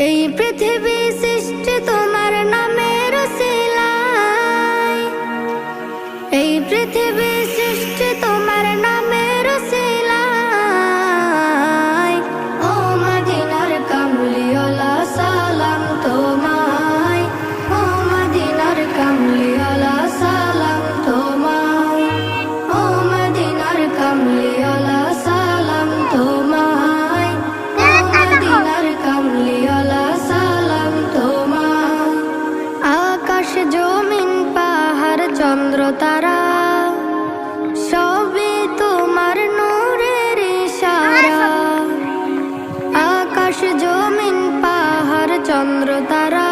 এই পৃথিবী সৃষ্টি তোমার নামের উসিলায়, এই পৃথিবী সৃষ্টি তোমার নামের উসিলায়। ও মদিনার কামলিওয়ালা সালাম তোমায়, ও মদিনার কামলিওয়ালা সালাম তোমায়, ও মদিনার কামলিওয়ালা সালাম তোমায়, ও মদিনার কামলিওয়ালা সালাম তোমায়। আকাশ জমিন পাহাড় চন্দ্র তারা সবই তোমার নূরের ইশারা। আকাশ জমিন পাহাড় চন্দ্র তারা